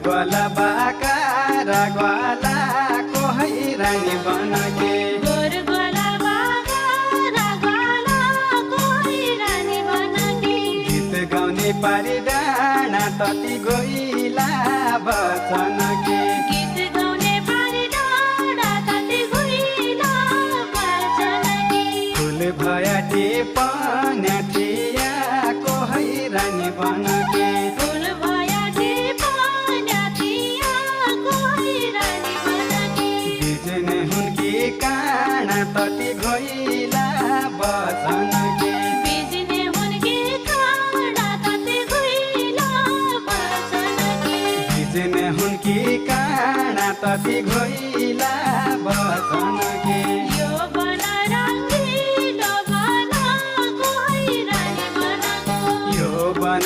गोला बाका र गोला कोही रानी बनके गोर गोला बाका र गोला कोही रानी बनके गीत गाउने पारी डाँडा तती गइला बचन के गीत गाउने पारी डाँडा तती गइला बचन के फुल भया टिपन्या थिया कोही रानी बनके फुल भया टिपन्या थिया कोही रानी बनके बिजने हुन्की काँडा तती गइला बचन के बिजने हुन्की काँडा तती गइला बचन के बिजने हुन्की काँडा तती गइला बचन के यो बन रङ्गिलो बन कोही रानी बनको यो बन